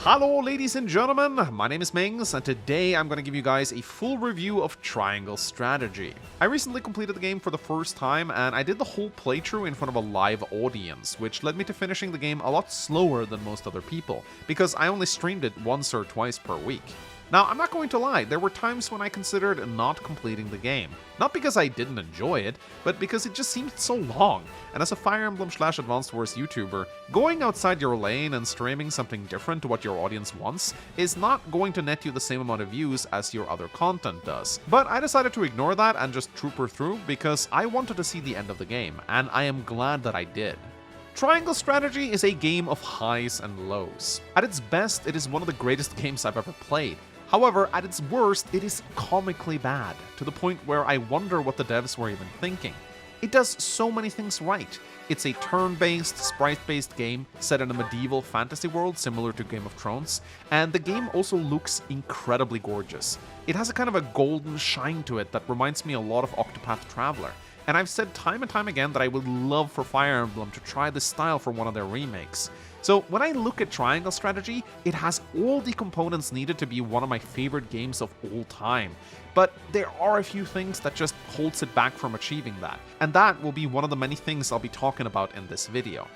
Hello ladies and gentlemen, my name is Mings, and today I'm going to give you guys a full review of Triangle Strategy. I recently completed the game for the first time, and I did the whole playthrough in front of a live audience, which led me to finishing the game a lot slower than most other people, because I only streamed it once or twice per week. Now, I'm not going to lie, there were times when I considered not completing the game. Not because I didn't enjoy it, but because it just seemed so long. And as a Fire Emblem/Advanced Wars YouTuber, going outside your lane and streaming something different to what your audience wants is not going to net you the same amount of views as your other content does. But I decided to ignore that and just trooper through because I wanted to see the end of the game, and I am glad that I did. Triangle Strategy is a game of highs and lows. At its best, it is one of the greatest games I've ever played. However, at its worst, it is comically bad, to the point where I wonder what the devs were even thinking. It does so many things right. It's a turn-based, sprite-based game set in a medieval fantasy world similar to Game of Thrones, and the game also looks incredibly gorgeous. It has a kind of a golden shine to it that reminds me a lot of Octopath Traveler. And I've said time and time again that I would love for Fire Emblem to try this style for one of their remakes. So when I look at Triangle Strategy, it has all the components needed to be one of my favorite games of all time. But there are a few things that just holds it back from achieving that, and that will be one of the many things I'll be talking about in this video.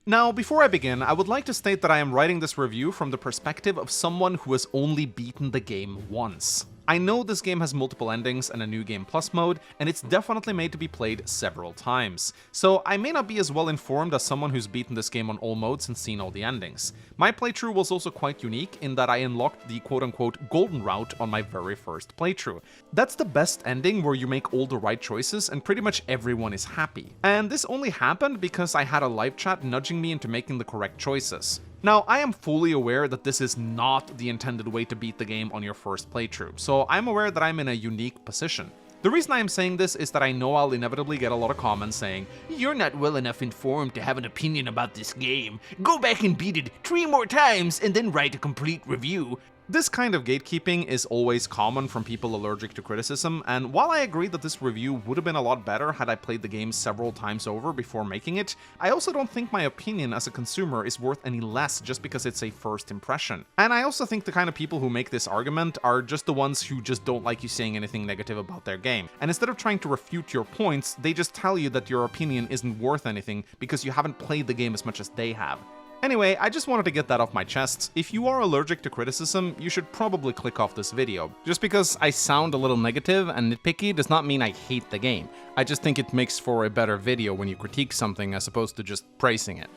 Now, before I begin, I would like to state that I am writing this review from the perspective of someone who has only beaten the game once. I know this game has multiple endings and a New Game Plus mode, and it's definitely made to be played several times, so I may not be as well informed as someone who's beaten this game on all modes and seen all the endings. My playthrough was also quite unique in that I unlocked the quote-unquote golden route on my very first playthrough. That's the best ending where you make all the right choices and pretty much everyone is happy. And this only happened because I had a live chat nudging me into making the correct choices. Now, I am fully aware that this is not the intended way to beat the game on your first playthrough, so I'm aware that I'm in a unique position. The reason I am saying this is that I know I'll inevitably get a lot of comments saying, "You're not well enough informed to have an opinion about this game. Go back and beat it 3 more times and then write a complete review." This kind of gatekeeping is always common from people allergic to criticism, and while I agree that this review would have been a lot better had I played the game several times over before making it, I also don't think my opinion as a consumer is worth any less just because it's a first impression. And I also think the kind of people who make this argument are just the ones who just don't like you saying anything negative about their game. And instead of trying to refute your points, they just tell you that your opinion isn't worth anything because you haven't played the game as much as they have. Anyway, I just wanted to get that off my chest. If you are allergic to criticism, you should probably click off this video. Just because I sound a little negative and nitpicky does not mean I hate the game. I just think it makes for a better video when you critique something as opposed to just praising it.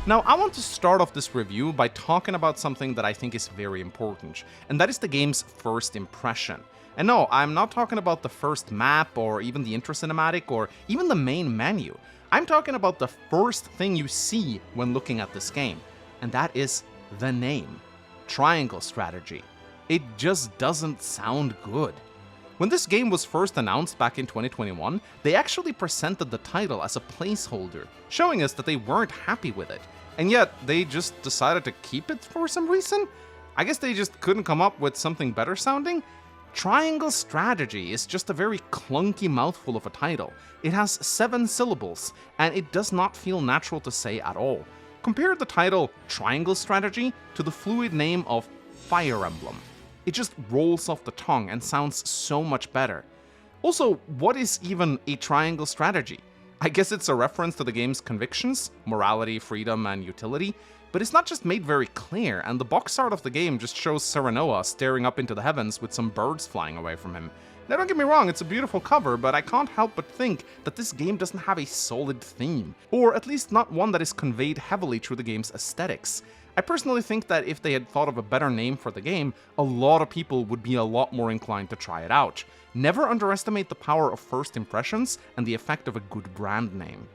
Now, I want to start off this review by talking about something that I think is very important, and that is the game's first impression. And no, I'm not talking about the first map, or even the intro cinematic, or even the main menu. I'm talking about the first thing you see when looking at this game, and that is the name, Triangle Strategy. It just doesn't sound good. When this game was first announced back in 2021, they actually presented the title as a placeholder, showing us that they weren't happy with it. And yet, they just decided to keep it for some reason? I guess they just couldn't come up with something better sounding? Triangle Strategy is just a very clunky mouthful of a title. It has 7 syllables, and it does not feel natural to say at all. Compare the title Triangle Strategy to the fluid name of Fire Emblem. It just rolls off the tongue and sounds so much better. Also, what is even a triangle strategy? I guess it's a reference to the game's convictions, morality, freedom, and utility, but it's not just made very clear, and the box art of the game just shows Serenoa staring up into the heavens with some birds flying away from him. Now don't get me wrong, it's a beautiful cover, but I can't help but think that this game doesn't have a solid theme, or at least not one that is conveyed heavily through the game's aesthetics. I personally think that if they had thought of a better name for the game, a lot of people would be a lot more inclined to try it out. Never underestimate the power of first impressions and the effect of a good brand name.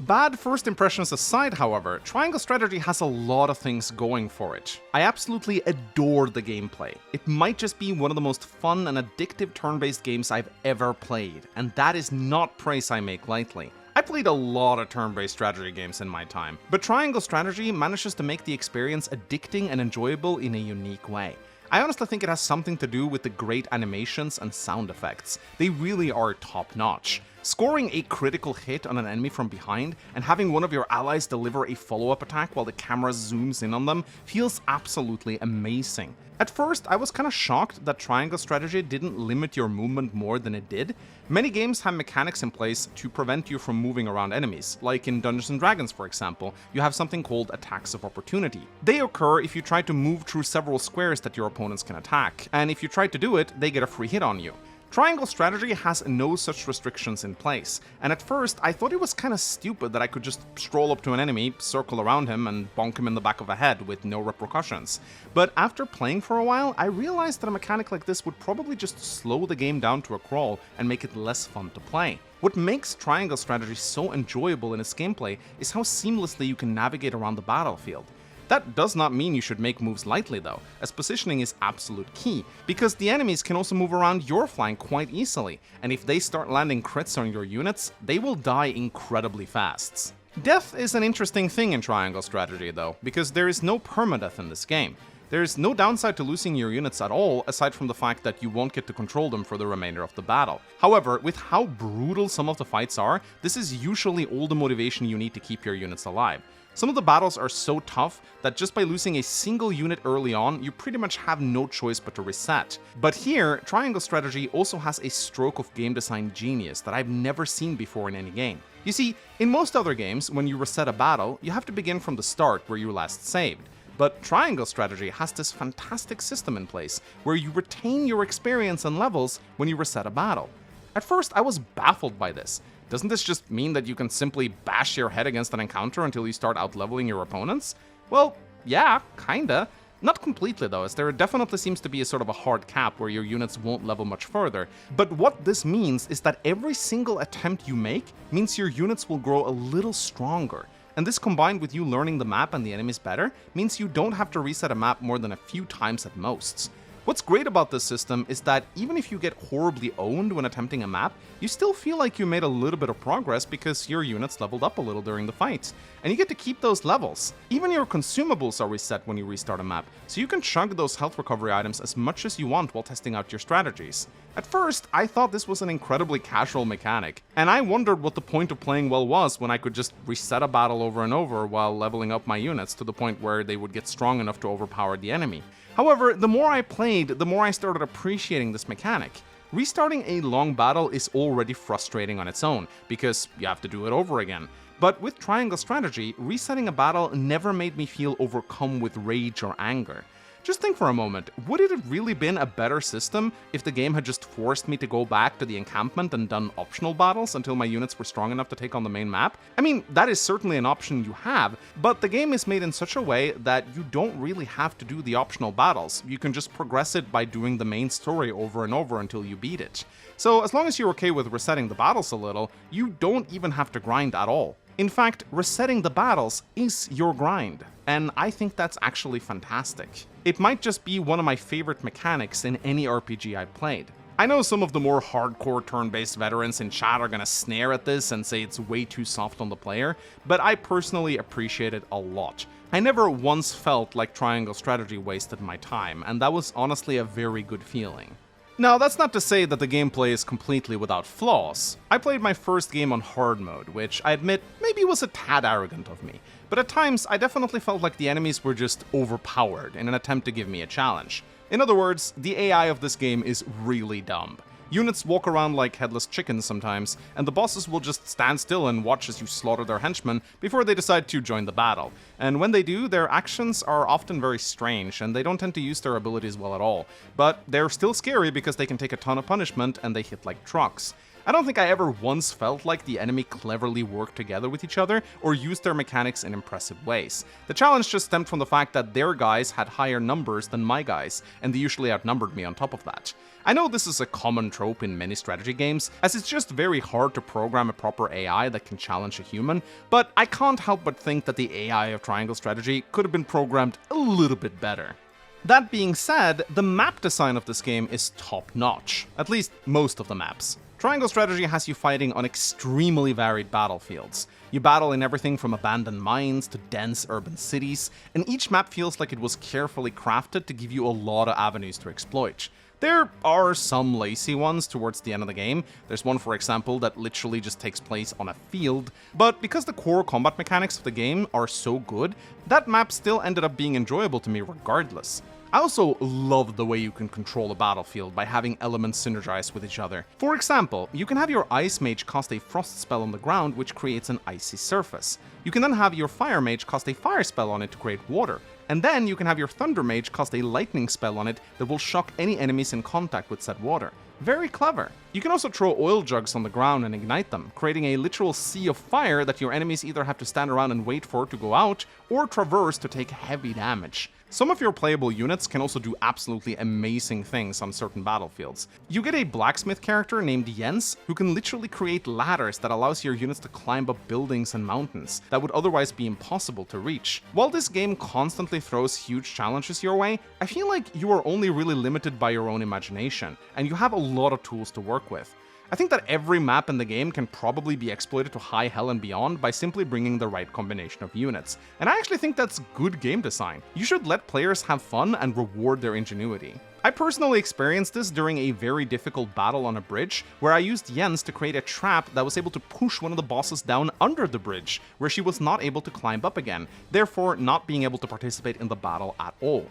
Bad first impressions aside, however, Triangle Strategy has a lot of things going for it. I absolutely adore the gameplay. It might just be one of the most fun and addictive turn-based games I've ever played, and that is not praise I make lightly. I played a lot of turn-based strategy games in my time, but Triangle Strategy manages to make the experience addicting and enjoyable in a unique way. I honestly think it has something to do with the great animations and sound effects. They really are top-notch. Scoring a critical hit on an enemy from behind and having one of your allies deliver a follow-up attack while the camera zooms in on them feels absolutely amazing. At first, I was kinda shocked that Triangle Strategy didn't limit your movement more than it did. Many games have mechanics in place to prevent you from moving around enemies, like in Dungeons & Dragons for example, you have something called attacks of opportunity. They occur if you try to move through several squares that your opponents can attack, and if you try to do it, they get a free hit on you. Triangle Strategy has no such restrictions in place, and at first I thought it was kinda stupid that I could just stroll up to an enemy, circle around him, and bonk him in the back of the head with no repercussions. But after playing for a while, I realized that a mechanic like this would probably just slow the game down to a crawl and make it less fun to play. What makes Triangle Strategy so enjoyable in its gameplay is how seamlessly you can navigate around the battlefield. That does not mean you should make moves lightly though, as positioning is absolute key, because the enemies can also move around your flank quite easily, and if they start landing crits on your units, they will die incredibly fast. Death is an interesting thing in Triangle Strategy though, because there is no permadeath in this game. There's no downside to losing your units at all, aside from the fact that you won't get to control them for the remainder of the battle. However, with how brutal some of the fights are, this is usually all the motivation you need to keep your units alive. Some of the battles are so tough that just by losing a single unit early on, you pretty much have no choice but to reset. But here, Triangle Strategy also has a stroke of game design genius that I've never seen before in any game. You see, in most other games, when you reset a battle, you have to begin from the start where you last saved. But Triangle Strategy has this fantastic system in place where you retain your experience and levels when you reset a battle. At first, I was baffled by this. Doesn't this just mean that you can simply bash your head against an encounter until you start out-leveling your opponents? Well, yeah, kinda. Not completely though, as there definitely seems to be a sort of a hard cap where your units won't level much further. But what this means is that every single attempt you make means your units will grow a little stronger. And this combined with you learning the map and the enemies better, means you don't have to reset a map more than a few times at most. What's great about this system is that even if you get horribly owned when attempting a map, you still feel like you made a little bit of progress because your units leveled up a little during the fight. And you get to keep those levels. Even your consumables are reset when you restart a map, so you can chug those health recovery items as much as you want while testing out your strategies. At first, I thought this was an incredibly casual mechanic, and I wondered what the point of playing well was when I could just reset a battle over and over while leveling up my units to the point where they would get strong enough to overpower the enemy. However, the more I played, the more I started appreciating this mechanic. Restarting a long battle is already frustrating on its own, because you have to do it over again. But with Triangle Strategy, resetting a battle never made me feel overcome with rage or anger. Just think for a moment, would it have really been a better system if the game had just forced me to go back to the encampment and done optional battles until my units were strong enough to take on the main map? I mean, that is certainly an option you have, but the game is made in such a way that you don't really have to do the optional battles. You can just progress it by doing the main story over and over until you beat it. So as long as you're okay with resetting the battles a little, you don't even have to grind at all. In fact, resetting the battles is your grind, and I think that's actually fantastic. It might just be one of my favorite mechanics in any RPG I've played. I know some of the more hardcore turn-based veterans in chat are gonna snare at this and say it's way too soft on the player, but I personally appreciate it a lot. I never once felt like Triangle Strategy wasted my time, and that was honestly a very good feeling. Now, that's not to say that the gameplay is completely without flaws. I played my first game on hard mode, which I admit maybe was a tad arrogant of me, but at times I definitely felt like the enemies were just overpowered in an attempt to give me a challenge. In other words, the AI of this game is really dumb. Units walk around like headless chickens sometimes, and the bosses will just stand still and watch as you slaughter their henchmen before they decide to join the battle. And when they do, their actions are often very strange, and they don't tend to use their abilities well at all. But they're still scary because they can take a ton of punishment and they hit like trucks. I don't think I ever once felt like the enemy cleverly worked together with each other or used their mechanics in impressive ways. The challenge just stemmed from the fact that their guys had higher numbers than my guys, and they usually outnumbered me on top of that. I know this is a common trope in many strategy games, as it's just very hard to program a proper AI that can challenge a human, but I can't help but think that the AI of Triangle Strategy could have been programmed a little bit better. That being said, the map design of this game is top-notch, at least most of the maps. Triangle Strategy has you fighting on extremely varied battlefields. You battle in everything from abandoned mines to dense urban cities, and each map feels like it was carefully crafted to give you a lot of avenues to exploit. There are some lazy ones towards the end of the game. There's one, for example, that literally just takes place on a field, but because the core combat mechanics of the game are so good, that map still ended up being enjoyable to me regardless. I also love the way you can control a battlefield by having elements synergize with each other. For example, you can have your Ice Mage cast a Frost spell on the ground which creates an icy surface. You can then have your Fire Mage cast a Fire spell on it to create water. And then you can have your Thunder Mage cast a Lightning spell on it that will shock any enemies in contact with said water. Very clever. You can also throw oil jugs on the ground and ignite them, creating a literal sea of fire that your enemies either have to stand around and wait for to go out, or traverse to take heavy damage. Some of your playable units can also do absolutely amazing things on certain battlefields. You get a blacksmith character named Jens, who can literally create ladders that allows your units to climb up buildings and mountains that would otherwise be impossible to reach. While this game constantly throws huge challenges your way, I feel like you are only really limited by your own imagination, and you have a lot of tools to work with. I think that every map in the game can probably be exploited to high hell and beyond by simply bringing the right combination of units. And I actually think that's good game design. You should let players have fun and reward their ingenuity. I personally experienced this during a very difficult battle on a bridge, where I used Jens to create a trap that was able to push one of the bosses down under the bridge, where she was not able to climb up again, therefore not being able to participate in the battle at all.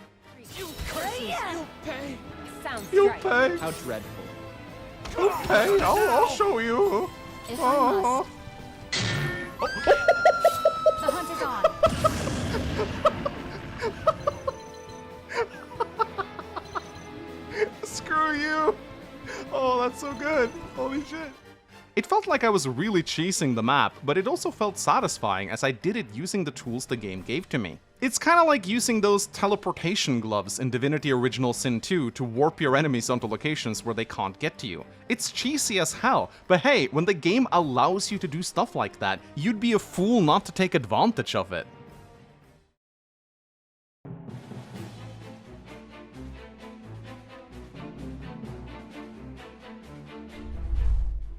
You pay. Sounds You right. pay. How dreadful. Okay, I'll show you. If I must. The hunt is on. Screw you. Oh, that's so good. Holy shit. It felt like I was really cheesing the map, but it also felt satisfying as I did it using the tools the game gave to me. It's kinda like using those teleportation gloves in Divinity Original Sin 2 to warp your enemies onto locations where they can't get to you. It's cheesy as hell, but hey, when the game allows you to do stuff like that, you'd be a fool not to take advantage of it.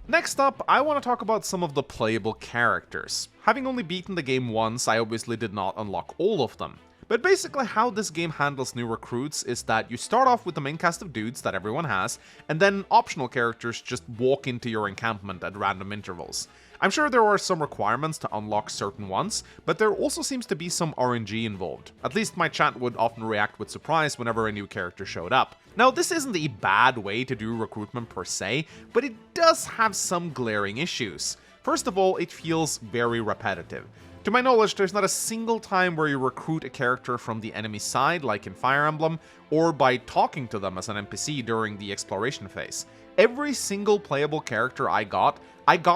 Next up, I want to talk about some of the playable characters. Having only beaten the game once, I obviously did not unlock all of them. But basically how this game handles new recruits is that you start off with the main cast of dudes that everyone has, and then optional characters just walk into your encampment at random intervals. I'm sure there are some requirements to unlock certain ones, but there also seems to be some RNG involved. At least my chat would often react with surprise whenever a new character showed up. Now, this isn't a bad way to do recruitment per se, but it does have some glaring issues. First of all, it feels very repetitive. To my knowledge, there's not a single time where you recruit a character from the enemy side, like in Fire Emblem, or by talking to them as an NPC during the exploration phase. Every single playable character I got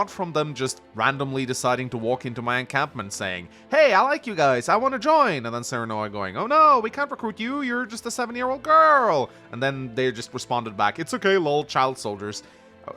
from them just randomly deciding to walk into my encampment saying, "Hey, I like you guys, I want to join," and then Serenoa going, "Oh no, we can't recruit you, you're just a 7-year-old girl," and then they just responded back, "It's okay, lol, child soldiers."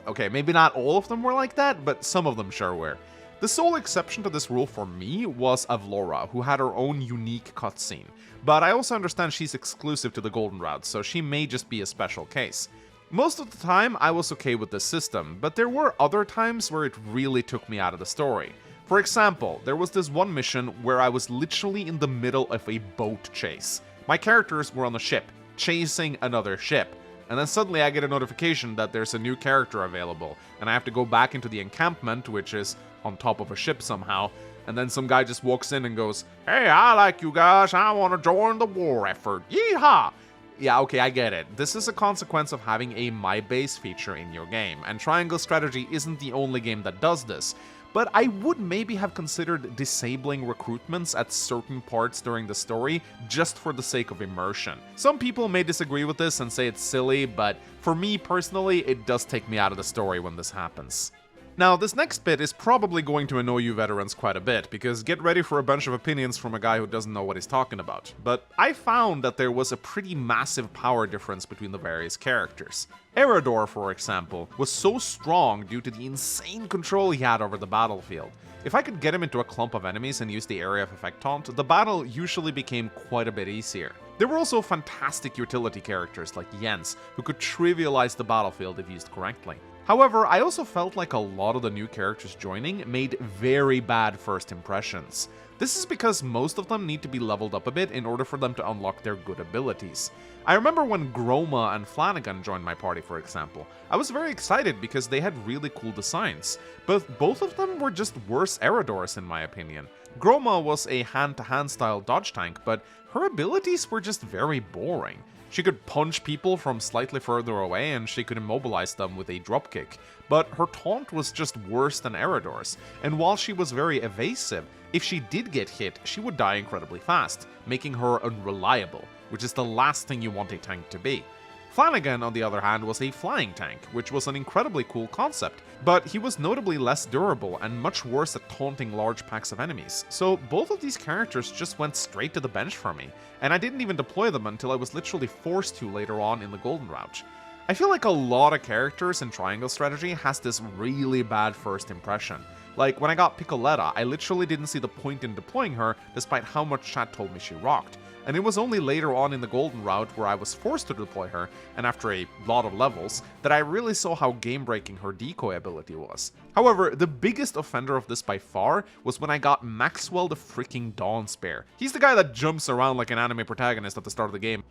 Okay, maybe not all of them were like that, but some of them sure were. The sole exception to this rule for me was Avlora, who had her own unique cutscene, but I also understand she's exclusive to the Golden Route, so she may just be a special case. Most of the time, I was okay with this system, but there were other times where it really took me out of the story. For example, there was this one mission where I was literally in the middle of a boat chase. My characters were on a ship, chasing another ship, and then suddenly I get a notification that there's a new character available, and I have to go back into the encampment, which is on top of a ship somehow, and then some guy just walks in and goes, "Hey, I like you guys, I want to join the war effort, yeehaw!" Yeah, okay, I get it. This is a consequence of having a My Base feature in your game, and Triangle Strategy isn't the only game that does this. but I would maybe have considered disabling recruitments at certain parts during the story just for the sake of immersion. Some people may disagree with this and say it's silly, but for me personally, it does take me out of the story when this happens. Now, this next bit is probably going to annoy you veterans quite a bit, because get ready for a bunch of opinions from a guy who doesn't know what he's talking about. But I found that there was a pretty massive power difference between the various characters. Erador, for example, was so strong due to the insane control he had over the battlefield. If I could get him into a clump of enemies and use the area of effect taunt, the battle usually became quite a bit easier. There were also fantastic utility characters like Jens, who could trivialize the battlefield if used correctly. However, I also felt like a lot of the new characters joining made very bad first impressions. This is because most of them need to be leveled up a bit in order for them to unlock their good abilities. I remember when Groma and Flanagan joined my party, for example. I was very excited because they had really cool designs, but both of them were just worse Eradors in my opinion. Groma was a hand-to-hand style dodge tank, but her abilities were just very boring. She could punch people from slightly further away and she could immobilize them with a dropkick, but her taunt was just worse than Erador's, and while she was very evasive, if she did get hit, she would die incredibly fast, making her unreliable, which is the last thing you want a tank to be. Flanagan, on the other hand, was a flying tank, which was an incredibly cool concept, but he was notably less durable and much worse at taunting large packs of enemies, so both of these characters just went straight to the bench for me, and I didn't even deploy them until I was literally forced to later on in the Golden Route. I feel like a lot of characters in Triangle Strategy has this really bad first impression. Like, when I got Piccoletta, I literally didn't see the point in deploying her despite how much chat told me she rocked. And it was only later on in the Golden Route where I was forced to deploy her, and after a lot of levels, that I really saw how game-breaking her decoy ability was. However, the biggest offender of this by far was when I got Maxwell the freaking Dawnspear. He's the guy that jumps around like an anime protagonist at the start of the game.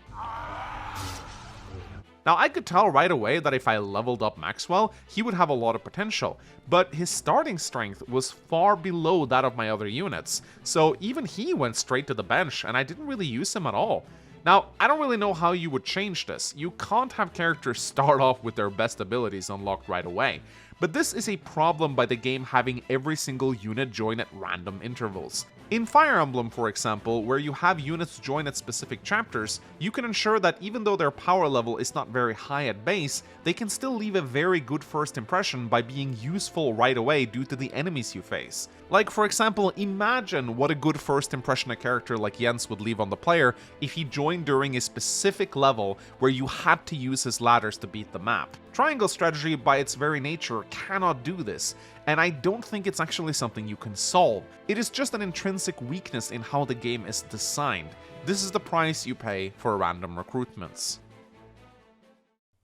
Now, I could tell right away that if I leveled up Maxwell, he would have a lot of potential, but his starting strength was far below that of my other units, so even he went straight to the bench, and I didn't really use him at all. Now, I don't really know how you would change this. You can't have characters start off with their best abilities unlocked right away, but this is a problem by the game having every single unit join at random intervals. In Fire Emblem, for example, where you have units join at specific chapters, you can ensure that even though their power level is not very high at base, they can still leave a very good first impression by being useful right away due to the enemies you face. Like, for example, imagine what a good first impression a character like Jens would leave on the player if he joined during a specific level where you had to use his ladders to beat the map. Triangle Strategy, by its very nature, cannot do this, and I don't think it's actually something you can solve. It is just an intrinsic weakness in how the game is designed. This is the price you pay for random recruitments.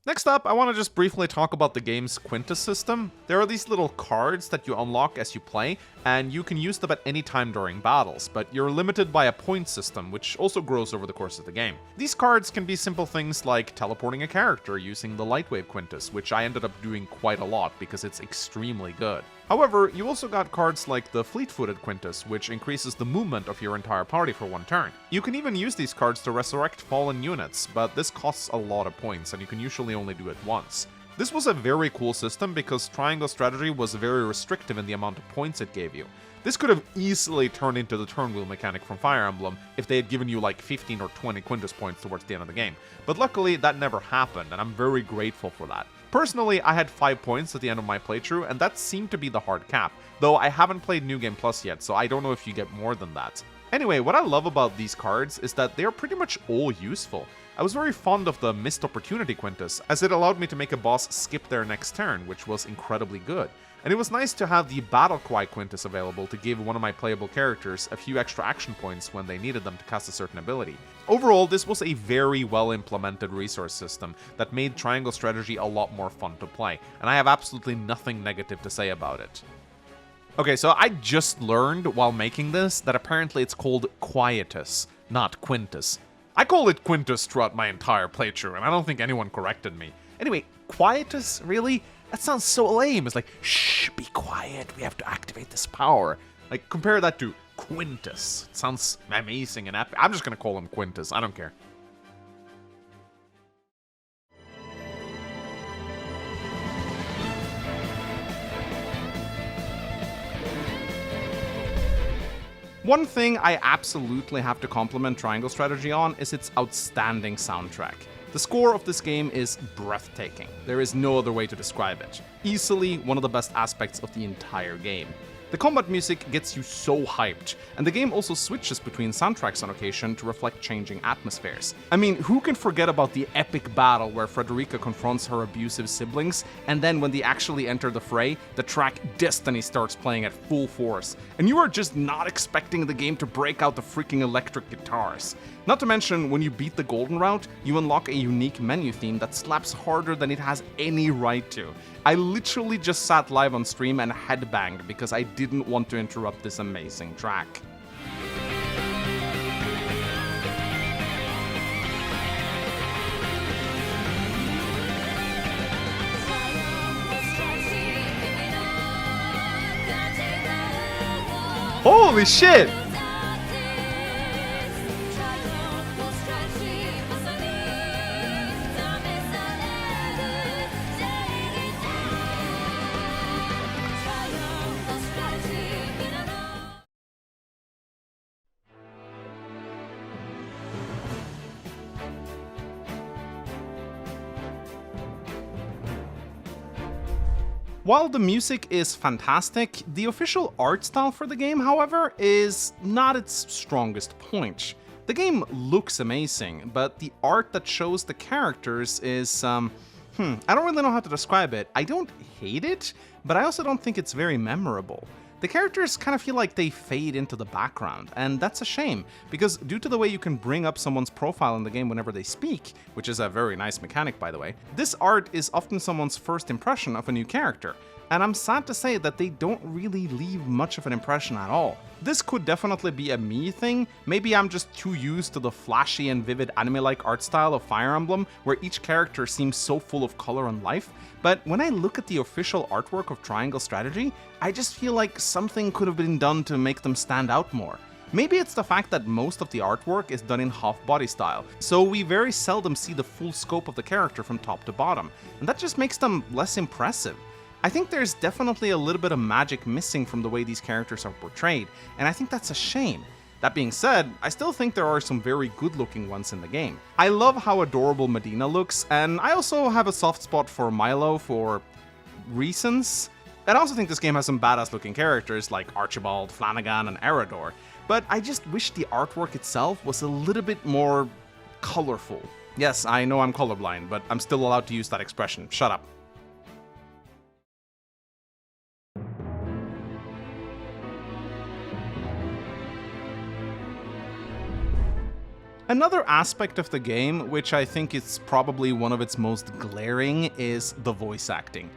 Next up, I want to just briefly talk about the game's Quietus System. There are these little cards that you unlock as you play, and you can use them at any time during battles, but you're limited by a point system, which also grows over the course of the game. These cards can be simple things like teleporting a character using the Lightwave Quietus, which I ended up doing quite a lot because it's extremely good. However, you also got cards like the Fleet-Footed Quietus, which increases the movement of your entire party for one turn. You can even use these cards to resurrect fallen units, but this costs a lot of points, and you can usually only do it once. This was a very cool system because Triangle Strategy was very restrictive in the amount of points it gave you. This could have easily turned into the turn wheel mechanic from Fire Emblem if they had given you like 15 or 20 Quietus points towards the end of the game, but luckily that never happened, and I'm very grateful for that. Personally, I had 5 points at the end of my playthrough, and that seemed to be the hard cap, though I haven't played New Game Plus yet, so I don't know if you get more than that. Anyway, what I love about these cards is that they are pretty much all useful. I was very fond of the Missed Opportunity Quietus, as it allowed me to make a boss skip their next turn, which was incredibly good. And it was nice to have the Battle Cry Quietus available to give one of my playable characters a few extra action points when they needed them to cast a certain ability. Overall, this was a very well implemented resource system that made Triangle Strategy a lot more fun to play, and I have absolutely nothing negative to say about it. Okay, so I just learned while making this that apparently it's called Quietus, not Quintus. I call it Quintus throughout my entire playthrough, and I don't think anyone corrected me. Anyway, Quietus, really? That sounds so lame. It's like, shh, be quiet, we have to activate this power. Like, compare that to Quintus. It sounds amazing and epic. I'm just gonna call him Quintus, I don't care. One thing I absolutely have to compliment Triangle Strategy on is its outstanding soundtrack. The score of this game is breathtaking. There is no other way to describe it. Easily one of the best aspects of the entire game. The combat music gets you so hyped, and the game also switches between soundtracks on occasion to reflect changing atmospheres. I mean, who can forget about the epic battle where Frederica confronts her abusive siblings, and then when they actually enter the fray, the track Destiny starts playing at full force, and you are just not expecting the game to break out the freaking electric guitars. Not to mention, when you beat the golden route, you unlock a unique menu theme that slaps harder than it has any right to. I literally just sat live on stream and headbanged because I didn't want to interrupt this amazing track. Holy shit! While the music is fantastic, the official art style for the game, however, is not its strongest point. The game looks amazing, but the art that shows the characters is, I don't really know how to describe it. I don't hate it, but I also don't think it's very memorable. The characters kind of feel like they fade into the background, and that's a shame, because due to the way you can bring up someone's profile in the game whenever they speak, which is a very nice mechanic by the way, this art is often someone's first impression of a new character, and I'm sad to say that they don't really leave much of an impression at all. This could definitely be a me thing, maybe I'm just too used to the flashy and vivid anime-like art style of Fire Emblem, where each character seems so full of color and life, but when I look at the official artwork of Triangle Strategy, I just feel like something could have been done to make them stand out more. Maybe it's the fact that most of the artwork is done in half-body style, so we very seldom see the full scope of the character from top to bottom, and that just makes them less impressive. I think there's definitely a little bit of magic missing from the way these characters are portrayed, and I think that's a shame. That being said, I still think there are some very good-looking ones in the game. I love how adorable Medina looks, and I also have a soft spot for Milo for reasons. And I also think this game has some badass-looking characters like Archibald, Flanagan, and Erador, but I just wish the artwork itself was a little bit more colorful. Yes, I know I'm colorblind, but I'm still allowed to use that expression. Shut up. Another aspect of the game, which I think is probably one of its most glaring, is the voice acting.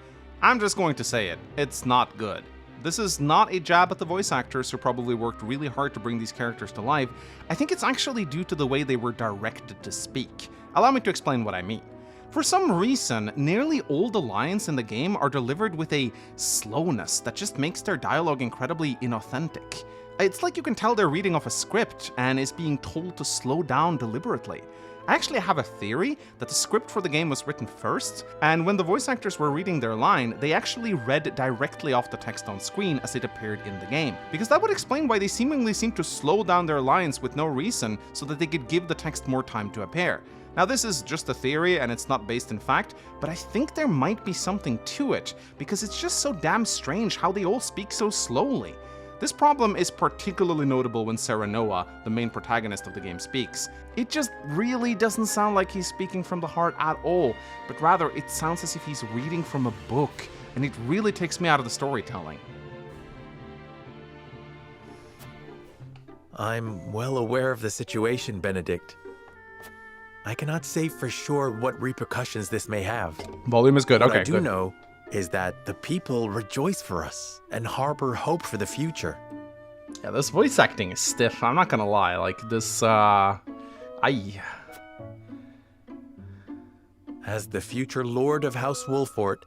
I'm just going to say it, it's not good. This is not a jab at the voice actors who probably worked really hard to bring these characters to life. I think it's actually due to the way they were directed to speak. Allow me to explain what I mean. For some reason, nearly all the lines in the game are delivered with a slowness that just makes their dialogue incredibly inauthentic. It's like you can tell they're reading off a script and is being told to slow down deliberately. I actually have a theory that the script for the game was written first, and when the voice actors were reading their line, they actually read directly off the text on screen as it appeared in the game. Because that would explain why they seemingly seem to slow down their lines with no reason so that they could give the text more time to appear. Now this is just a theory and it's not based in fact, but I think there might be something to it, because it's just so damn strange how they all speak so slowly. This problem is particularly notable when Serenoa, the main protagonist of the game, speaks. It just really doesn't sound like he's speaking from the heart at all, but rather it sounds as if he's reading from a book, and it really takes me out of the storytelling. I'm well aware of the situation, Benedict. I cannot say for sure what repercussions this may have. Volume is good, What okay, I do good. know is that the people rejoice for us and harbor hope for the future. Yeah, this voice acting is stiff, I'm not gonna lie, like this, As the future Lord of House Wolfort,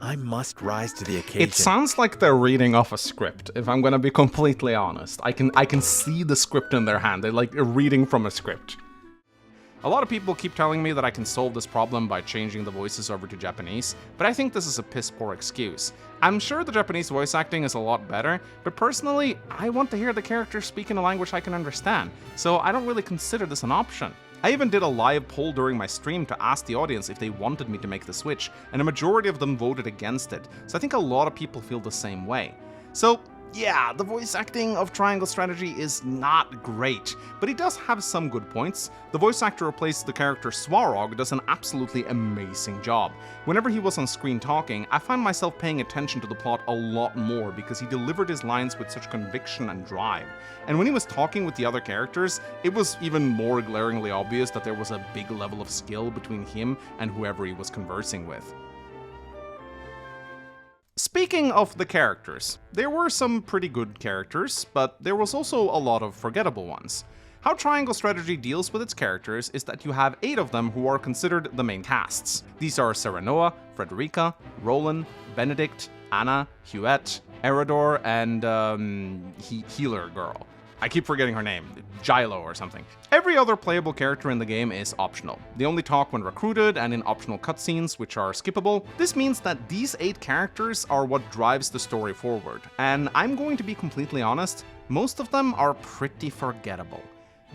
I must rise to the occasion. It sounds like they're reading off a script, if I'm gonna be completely honest. I can see the script in their hand, they're like reading from a script. A lot of people keep telling me that I can solve this problem by changing the voices over to Japanese, but I think this is a piss-poor excuse. I'm sure the Japanese voice acting is a lot better, but personally, I want to hear the characters speak in a language I can understand, so I don't really consider this an option. I even did a live poll during my stream to ask the audience if they wanted me to make the switch, and a majority of them voted against it, so I think a lot of people feel the same way. So, yeah, the voice acting of Triangle Strategy is not great, but it does have some good points. The voice actor who plays the character Svarog does an absolutely amazing job. Whenever he was on screen talking, I found myself paying attention to the plot a lot more because he delivered his lines with such conviction and drive. And when he was talking with the other characters, it was even more glaringly obvious that there was a big level of skill between him and whoever he was conversing with. Speaking of the characters, there were some pretty good characters, but there was also a lot of forgettable ones. How Triangle Strategy deals with its characters is that you have 8 of them who are considered the main casts. These are Serenoa, Frederica, Roland, Benedict, Anna, Huette, Eridor, and Healer Girl. I keep forgetting her name, Gilo or something. Every other playable character in the game is optional. They only talk when recruited and in optional cutscenes, which are skippable. This means that these 8 characters are what drives the story forward, and I'm going to be completely honest, most of them are pretty forgettable.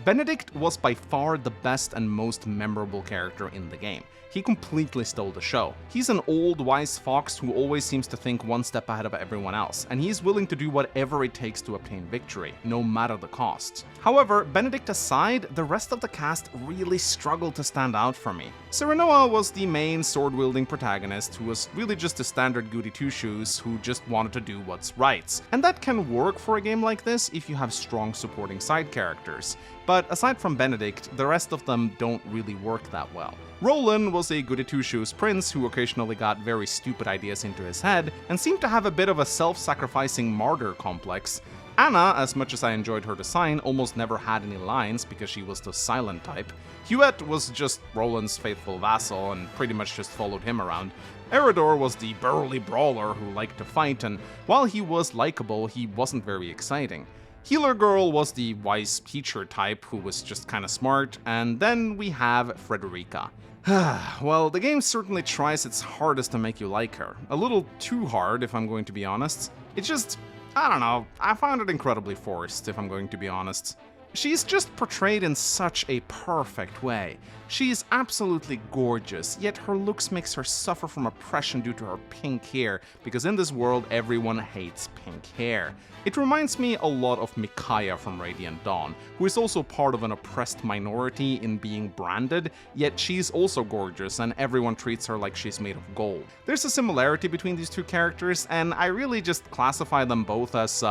Benedict was by far the best and most memorable character in the game. He completely stole the show. He's an old, wise fox who always seems to think one step ahead of everyone else, and he's willing to do whatever it takes to obtain victory, no matter the cost. However, Benedict aside, the rest of the cast really struggled to stand out for me. Serenoa was the main sword-wielding protagonist who was really just a standard goody two-shoes who just wanted to do what's right. And that can work for a game like this if you have strong supporting side characters. But aside from Benedict, the rest of them don't really work that well. Roland was a goody two-shoes prince who occasionally got very stupid ideas into his head and seemed to have a bit of a self-sacrificing martyr complex. Anna, as much as I enjoyed her design, almost never had any lines because she was the silent type. Huette was just Roland's faithful vassal and pretty much just followed him around. Eridor was the burly brawler who liked to fight, and while he was likable, he wasn't very exciting. Healer Girl was the wise teacher type who was just kinda smart, and then we have Frederica. Well, the game certainly tries its hardest to make you like her. A little too hard, if I'm going to be honest. It just, I don't know, I found it incredibly forced, if I'm going to be honest. She's just portrayed in such a perfect way. She's absolutely gorgeous, yet her looks makes her suffer from oppression due to her pink hair, because in this world everyone hates pink hair. It reminds me a lot of Micaiah from Radiant Dawn, who is also part of an oppressed minority in being branded, yet she's also gorgeous and everyone treats her like she's made of gold. There's a similarity between these two characters, and I really just classify them both as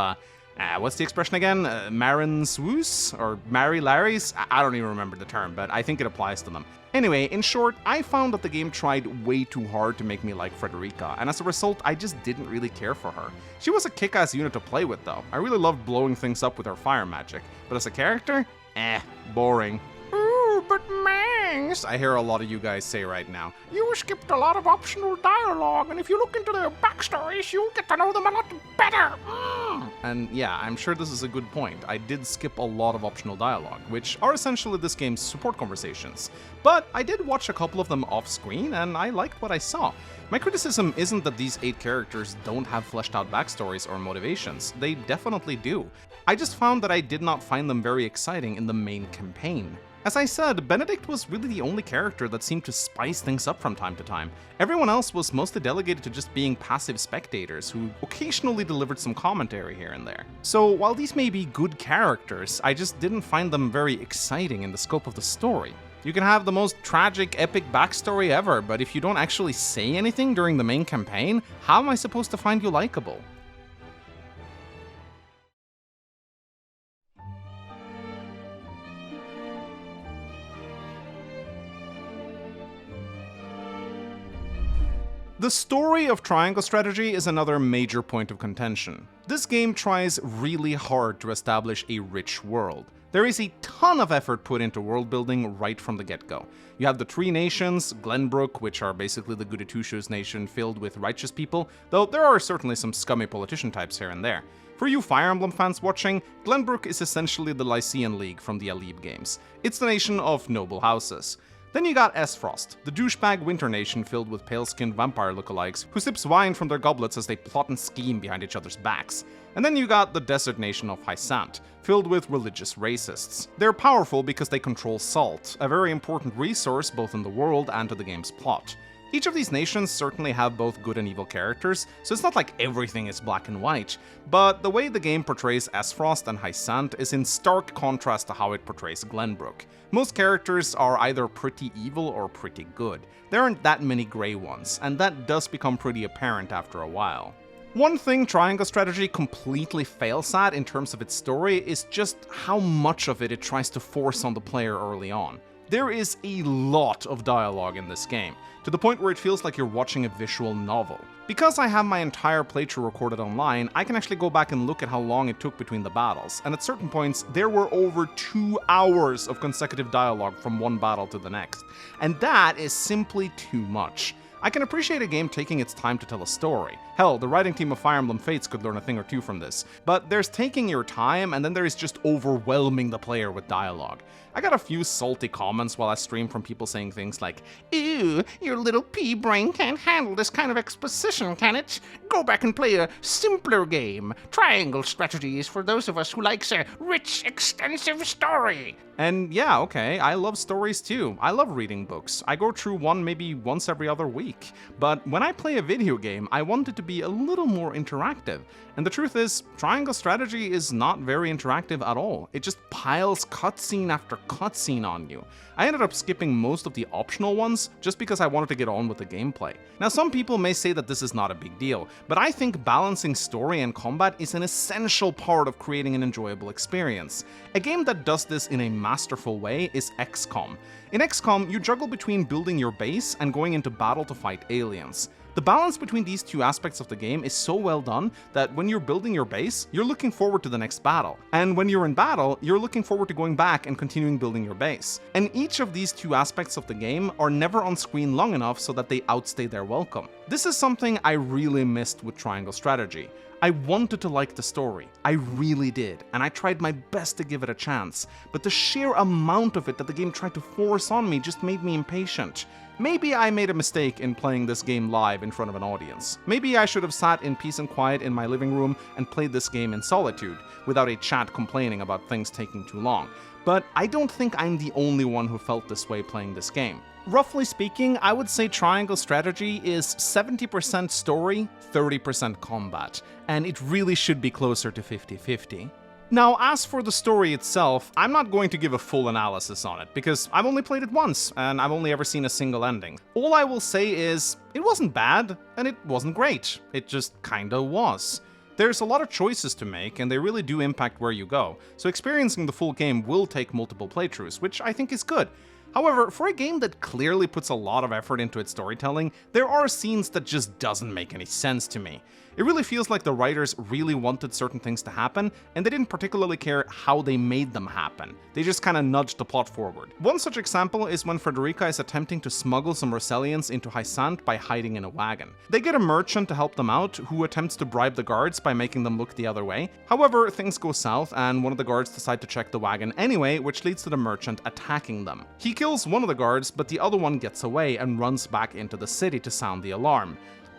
what's the expression again? Marin Swoos? Or Mary Larry's? I don't even remember the term, but I think it applies to them. Anyway, in short, I found that the game tried way too hard to make me like Frederica, and as a result, I just didn't really care for her. She was a kick-ass unit to play with though. I really loved blowing things up with her fire magic, but as a character, boring. Ooh, but Mangs, I hear a lot of you guys say right now, you skipped a lot of optional dialogue, and if you look into their backstories, you'll get to know them a lot better. And yeah, I'm sure this is a good point. I did skip a lot of optional dialogue, which are essentially this game's support conversations. But I did watch a couple of them off screen, and I liked what I saw. My criticism isn't that these 8 characters don't have fleshed out backstories or motivations. They definitely do. I just found that I did not find them very exciting in the main campaign. As I said, Benedict was really the only character that seemed to spice things up from time to time. Everyone else was mostly delegated to just being passive spectators who occasionally delivered some commentary here and there. So while these may be good characters, I just didn't find them very exciting in the scope of the story. You can have the most tragic, epic backstory ever, but if you don't actually say anything during the main campaign, how am I supposed to find you likable? The story of Triangle Strategy is another major point of contention. This game tries really hard to establish a rich world. There is a ton of effort put into world building right from the get-go. You have the 3 nations, Glenbrook, which are basically the Goody Two-Shoes nation filled with righteous people, though there are certainly some scummy politician types here and there. For you Fire Emblem fans watching, Glenbrook is essentially the Lycian League from the Alib games. It's the nation of noble houses. Then you got Esfrost, the douchebag winter nation filled with pale-skinned vampire lookalikes who sips wine from their goblets as they plot and scheme behind each other's backs. And then you got the desert nation of Hysant, filled with religious racists. They're powerful because they control salt, a very important resource both in the world and to the game's plot. Each of these nations certainly have both good and evil characters, so it's not like everything is black and white, but the way the game portrays Esfrost and Hysant is in stark contrast to how it portrays Glenbrook. Most characters are either pretty evil or pretty good. There aren't that many grey ones, and that does become pretty apparent after a while. One thing Triangle Strategy completely fails at in terms of its story is just how much of it tries to force on the player early on. There is a lot of dialogue in this game, to the point where it feels like you're watching a visual novel. Because I have my entire playthrough recorded online, I can actually go back and look at how long it took between the battles, and at certain points, there were over 2 hours of consecutive dialogue from one battle to the next. And that is simply too much. I can appreciate a game taking its time to tell a story. Hell, the writing team of Fire Emblem Fates could learn a thing or two from this. But there's taking your time, and then there is just overwhelming the player with dialogue. I got a few salty comments while I stream from people saying things like, "Ew, your little pea brain can't handle this kind of exposition, can it? Go back and play a simpler game. Triangle Strategy is for those of us who likes a rich, extensive story." And yeah, okay, I love stories too. I love reading books. I go through one maybe once every other week. But when I play a video game, I want it to be a little more interactive. And the truth is, Triangle Strategy is not very interactive at all. It just piles cutscene after cutscene on you. I ended up skipping most of the optional ones just because I wanted to get on with the gameplay. Now, some people may say that this is not a big deal, but I think balancing story and combat is an essential part of creating an enjoyable experience. A game that does this in a masterful way is XCOM. In XCOM, you juggle between building your base and going into battle to fight aliens. The balance between these two aspects of the game is so well done that when you're building your base, you're looking forward to the next battle. And when you're in battle, you're looking forward to going back and continuing building your base. And each of these two aspects of the game are never on screen long enough so that they outstay their welcome. This is something I really missed with Triangle Strategy. I wanted to like the story, I really did, and I tried my best to give it a chance, but the sheer amount of it that the game tried to force on me just made me impatient. Maybe I made a mistake in playing this game live in front of an audience. Maybe I should have sat in peace and quiet in my living room and played this game in solitude, without a chat complaining about things taking too long. But I don't think I'm the only one who felt this way playing this game. Roughly speaking, I would say Triangle Strategy is 70% story, 30% combat, and it really should be closer to 50-50. Now, as for the story itself, I'm not going to give a full analysis on it, because I've only played it once, and I've only ever seen a single ending. All I will say is, it wasn't bad, and it wasn't great. It just kinda was. There's a lot of choices to make, and they really do impact where you go, so experiencing the full game will take multiple playthroughs, which I think is good. However, for a game that clearly puts a lot of effort into its storytelling, there are scenes that just doesn't make any sense to me. It really feels like the writers really wanted certain things to happen, and they didn't particularly care how they made them happen. They just kinda nudged the plot forward. One such example is when Frederica is attempting to smuggle some Rosellians into Hysant by hiding in a wagon. They get a merchant to help them out, who attempts to bribe the guards by making them look the other way. However, things go south, and one of the guards decide to check the wagon anyway, which leads to the merchant attacking them. He kills one of the guards, but the other one gets away and runs back into the city to sound the alarm.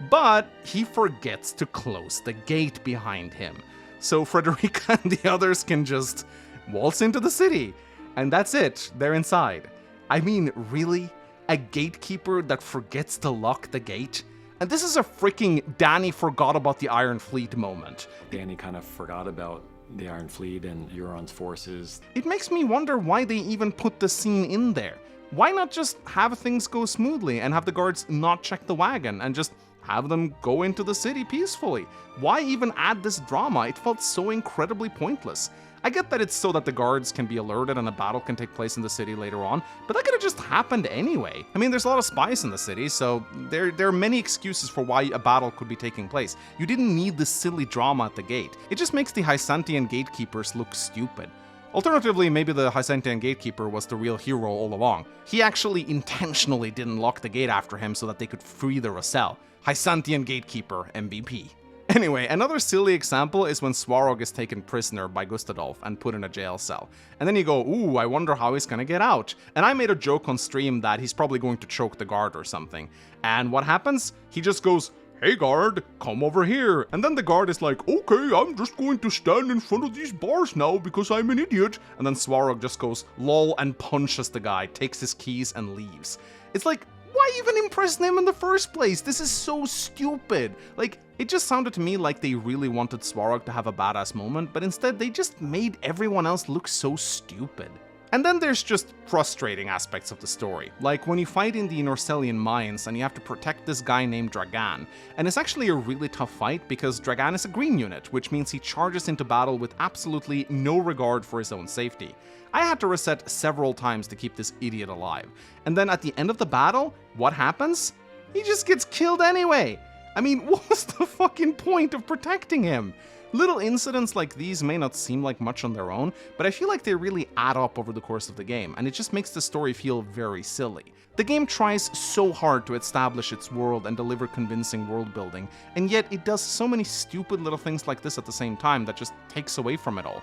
But he forgets to close the gate behind him. So Frederica and the others can just waltz into the city. And that's it, they're inside. I mean, really? A gatekeeper that forgets to lock the gate? And this is a freaking Danny forgot about the Iron Fleet moment. Danny kind of forgot about the Iron Fleet and Euron's forces. It makes me wonder why they even put the scene in there. Why not just have things go smoothly and have the guards not check the wagon and just have them go into the city peacefully? Why even add this drama? It felt so incredibly pointless. I get that it's so that the guards can be alerted and a battle can take place in the city later on, but that could have just happened anyway. I mean, there's a lot of spies in the city, so there are many excuses for why a battle could be taking place. You didn't need this silly drama at the gate. It just makes the Hysantian gatekeepers look stupid. Alternatively, maybe the Hysantian gatekeeper was the real hero all along. He actually intentionally didn't lock the gate after him so that they could free the Rosell. Hysantian gatekeeper MVP. Anyway, another silly example is when Svarog is taken prisoner by Gustadolf and put in a jail cell. And then you go, ooh, I wonder how he's gonna get out. And I made a joke on stream that he's probably going to choke the guard or something. And what happens? He just goes, hey guard, come over here. And then the guard is like, okay, I'm just going to stand in front of these bars now because I'm an idiot. And then Svarog just goes, lol, and punches the guy, takes his keys and leaves. It's like, why even imprison him in the first place? This is so stupid. Like, it just sounded to me like they really wanted Svarog to have a badass moment, but instead they just made everyone else look so stupid. And then there's just frustrating aspects of the story, like when you fight in the Norcellian mines and you have to protect this guy named Dragan. And it's actually a really tough fight because Dragan is a green unit, which means he charges into battle with absolutely no regard for his own safety. I had to reset several times to keep this idiot alive. And then at the end of the battle, what happens? He just gets killed anyway! I mean, what was the fucking point of protecting him? Little incidents like these may not seem like much on their own, but I feel like they really add up over the course of the game, and it just makes the story feel very silly. The game tries so hard to establish its world and deliver convincing world building, and yet it does so many stupid little things like this at the same time that just takes away from it all.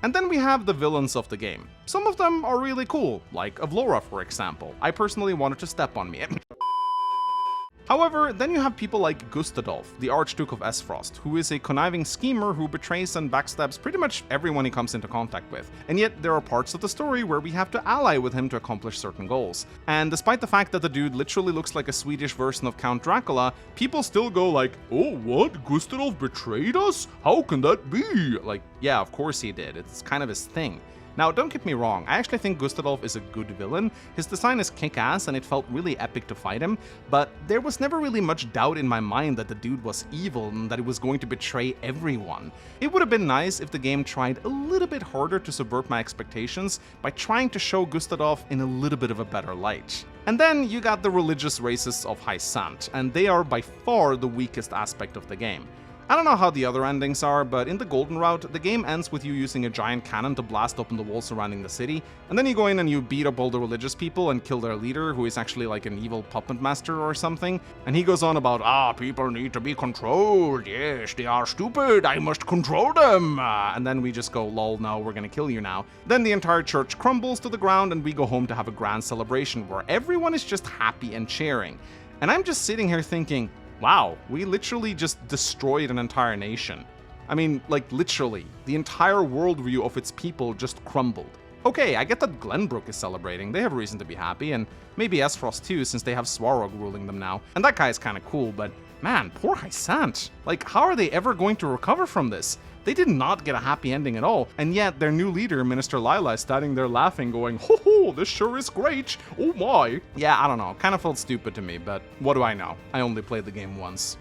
And then we have the villains of the game. Some of them are really cool, like Avlora for example. I personally wanted to step on me. However, then you have people like Gustadolf, the Archduke of Esfrost, who is a conniving schemer who betrays and backstabs pretty much everyone he comes into contact with. And yet, there are parts of the story where we have to ally with him to accomplish certain goals. And despite the fact that the dude literally looks like a Swedish version of Count Dracula, people still go like, oh what, Gustadolf betrayed us? How can that be? Like, yeah, of course he did, it's kind of his thing. Now, don't get me wrong, I actually think Gustadolf is a good villain. His design is kick-ass and it felt really epic to fight him, but there was never really much doubt in my mind that the dude was evil and that he was going to betray everyone. It would have been nice if the game tried a little bit harder to subvert my expectations by trying to show Gustadolf in a little bit of a better light. And then you got the religious racists of Hysant, and they are by far the weakest aspect of the game. I don't know how the other endings are, but in the Golden Route, the game ends with you using a giant cannon to blast open the walls surrounding the city, and then you go in and you beat up all the religious people and kill their leader, who is actually like an evil puppet master or something, and he goes on about, people need to be controlled, yes, they are stupid, I must control them, and then we just go, lol, no, we're gonna kill you now. Then the entire church crumbles to the ground and we go home to have a grand celebration where everyone is just happy and cheering. And I'm just sitting here thinking, wow, we literally just destroyed an entire nation. I mean, like literally, the entire worldview of its people just crumbled. Okay, I get that Glenbrook is celebrating, they have reason to be happy, and maybe Esfrost too, since they have Svarog ruling them now. And that guy is kinda cool, but man, poor Hysant. Like, how are they ever going to recover from this? They did not get a happy ending at all, and yet their new leader, Minister Lila, is standing there laughing, going, ho ho, this sure is great, oh my. Yeah, I don't know, kinda felt stupid to me, but what do I know? I only played the game once.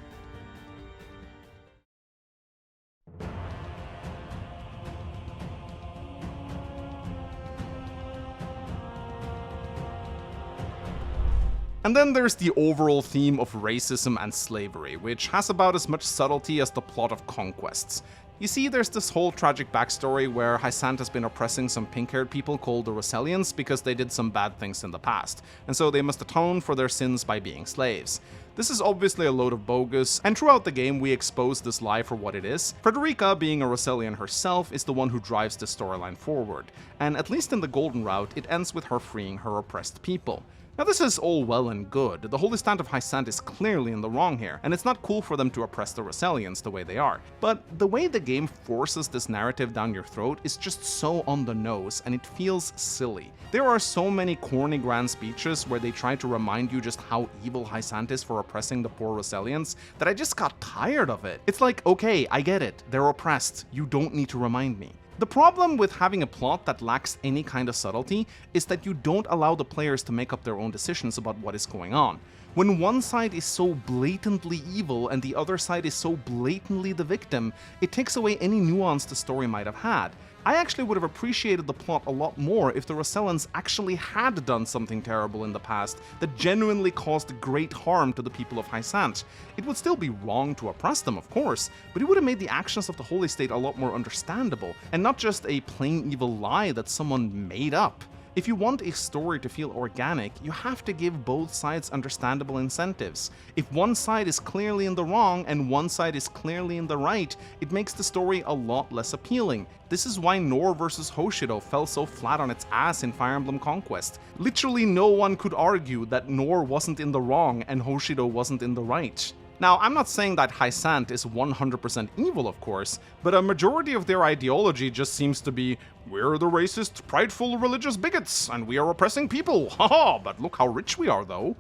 And then there's the overall theme of racism and slavery, which has about as much subtlety as the plot of Conquests. You see, there's this whole tragic backstory where Hysant has been oppressing some pink-haired people called the Rosellians because they did some bad things in the past, and so they must atone for their sins by being slaves. This is obviously a load of bogus, and throughout the game we expose this lie for what it is. Frederica, being a Rosellian herself, is the one who drives the storyline forward, and at least in the Golden Route, it ends with her freeing her oppressed people. Now this is all well and good, the Holy Stand of Hysant is clearly in the wrong here, and it's not cool for them to oppress the Rosellians the way they are. But the way the game forces this narrative down your throat is just so on the nose, and it feels silly. There are so many corny grand speeches where they try to remind you just how evil Hysant is for oppressing the poor Rosellians, that I just got tired of it. It's like, okay, I get it, they're oppressed, you don't need to remind me. The problem with having a plot that lacks any kind of subtlety is that you don't allow the players to make up their own decisions about what is going on. When one side is so blatantly evil and the other side is so blatantly the victim, it takes away any nuance the story might have had. I actually would have appreciated the plot a lot more if the Rosellans actually had done something terrible in the past that genuinely caused great harm to the people of Hysant. It would still be wrong to oppress them, of course, but it would have made the actions of the Holy State a lot more understandable, and not just a plain evil lie that someone made up. If you want a story to feel organic, you have to give both sides understandable incentives. If one side is clearly in the wrong and one side is clearly in the right, it makes the story a lot less appealing. This is why Nor vs Hoshido fell so flat on its ass in Fire Emblem Conquest. Literally no one could argue that Nor wasn't in the wrong and Hoshido wasn't in the right. Now, I'm not saying that Hysant is 100% evil, of course, but a majority of their ideology just seems to be, we're the racist, prideful religious bigots, and we are oppressing people, haha, but look how rich we are though.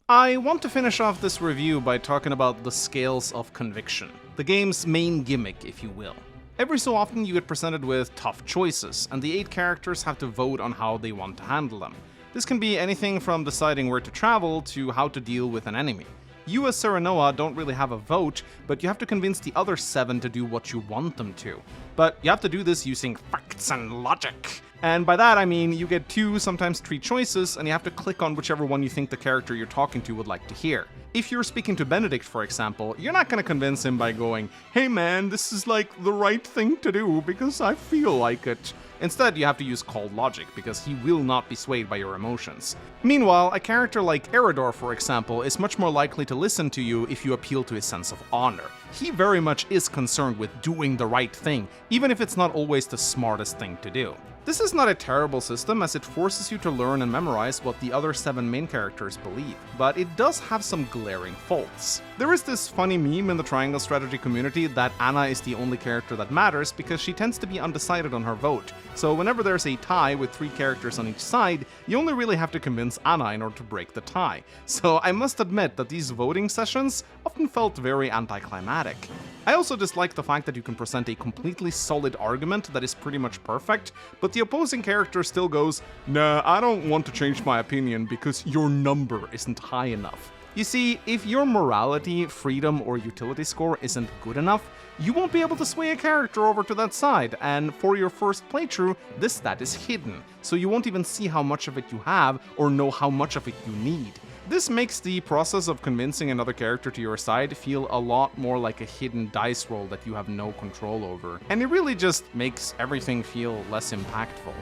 I want to finish off this review by talking about the scales of conviction, the game's main gimmick, if you will. Every so often you get presented with tough choices, and the 8 characters have to vote on how they want to handle them. This can be anything from deciding where to travel to how to deal with an enemy. You as Serenoa don't really have a vote, but you have to convince the other 7 to do what you want them to. But you have to do this using facts and logic. And by that I mean you get 2, sometimes 3 choices, and you have to click on whichever one you think the character you're talking to would like to hear. If you're speaking to Benedict, for example, you're not gonna convince him by going, hey man, this is like the right thing to do because I feel like it. Instead, you have to use cold logic, because he will not be swayed by your emotions. Meanwhile, a character like Eridor, for example, is much more likely to listen to you if you appeal to his sense of honor. He very much is concerned with doing the right thing, even if it's not always the smartest thing to do. This is not a terrible system, as it forces you to learn and memorize what the other 7 main characters believe, but it does have some glaring faults. There is this funny meme in the Triangle Strategy community that Anna is the only character that matters because she tends to be undecided on her vote, so whenever there's a tie with 3 characters on each side, you only really have to convince Anna in order to break the tie. So I must admit that these voting sessions often felt very anticlimactic. I also dislike the fact that you can present a completely solid argument that is pretty much perfect, but the opposing character still goes, nah, I don't want to change my opinion because your number isn't high enough. You see, if your morality, freedom, or utility score isn't good enough, you won't be able to sway a character over to that side, and for your first playthrough, this stat is hidden, so you won't even see how much of it you have or know how much of it you need. This makes the process of convincing another character to your side feel a lot more like a hidden dice roll that you have no control over, and it really just makes everything feel less impactful.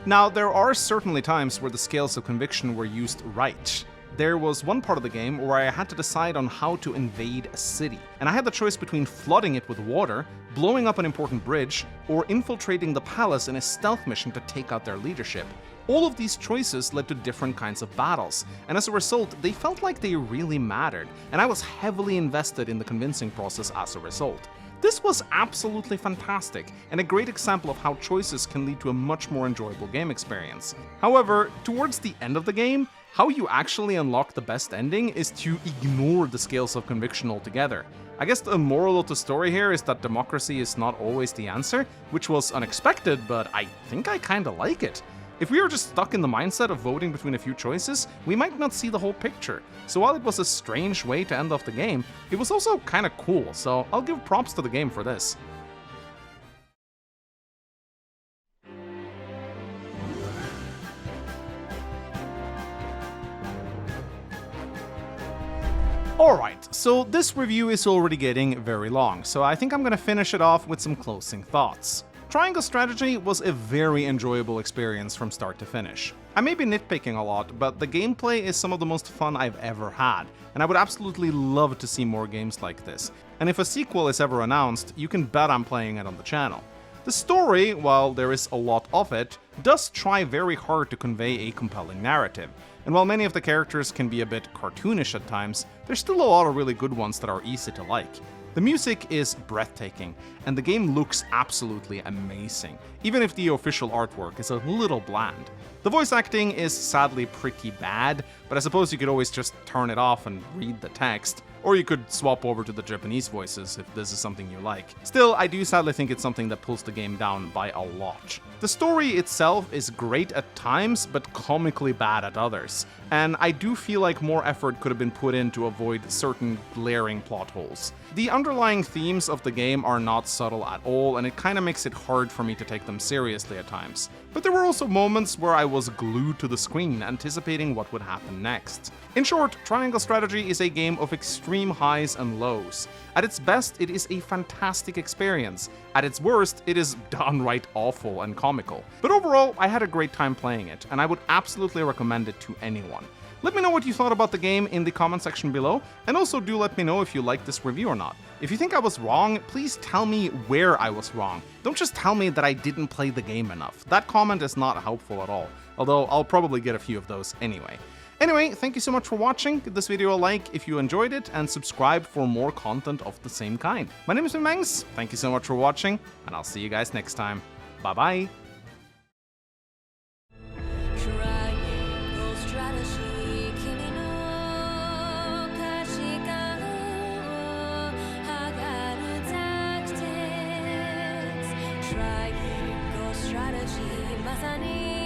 Now, there are certainly times where the scales of conviction were used right. There was one part of the game where I had to decide on how to invade a city, and I had the choice between flooding it with water, blowing up an important bridge, or infiltrating the palace in a stealth mission to take out their leadership. All of these choices led to different kinds of battles, and as a result, they felt like they really mattered, and I was heavily invested in the convincing process as a result. This was absolutely fantastic, and a great example of how choices can lead to a much more enjoyable game experience. However, towards the end of the game, how you actually unlock the best ending is to ignore the scales of conviction altogether. I guess the moral of the story here is that democracy is not always the answer, which was unexpected, but I think I kinda like it. If we were just stuck in the mindset of voting between a few choices, we might not see the whole picture. So while it was a strange way to end off the game, it was also kinda cool, so I'll give props to the game for this. Alright, so this review is already getting very long, so I think I'm gonna finish it off with some closing thoughts. Triangle Strategy was a very enjoyable experience from start to finish. I may be nitpicking a lot, but the gameplay is some of the most fun I've ever had, and I would absolutely love to see more games like this. And if a sequel is ever announced, you can bet I'm playing it on the channel. The story, while there is a lot of it, does try very hard to convey a compelling narrative. And while many of the characters can be a bit cartoonish at times, there's still a lot of really good ones that are easy to like. The music is breathtaking, and the game looks absolutely amazing, even if the official artwork is a little bland. The voice acting is sadly pretty bad, but I suppose you could always just turn it off and read the text. Or you could swap over to the Japanese voices if this is something you like. Still, I do sadly think it's something that pulls the game down by a lot. The story itself is great at times, but comically bad at others. And I do feel like more effort could have been put in to avoid certain glaring plot holes. The underlying themes of the game are not subtle at all, and it kinda makes it hard for me to take them seriously at times. But there were also moments where I was glued to the screen, anticipating what would happen next. In short, Triangle Strategy is a game of extreme highs and lows. At its best, it is a fantastic experience. At its worst, it is downright awful and comical. But overall, I had a great time playing it, and I would absolutely recommend it to anyone. Let me know what you thought about the game in the comment section below, and also do let me know if you liked this review or not. If you think I was wrong, please tell me where I was wrong. Don't just tell me that I didn't play the game enough. That comment is not helpful at all, although I'll probably get a few of those anyway. Anyway, thank you so much for watching, give this video a like if you enjoyed it, and subscribe for more content of the same kind. My name is Mangs, thank you so much for watching, and I'll see you guys next time. Bye bye! Triangle strategy, kimi no kashikan o hagaru tactics. Triangle strategy, まさに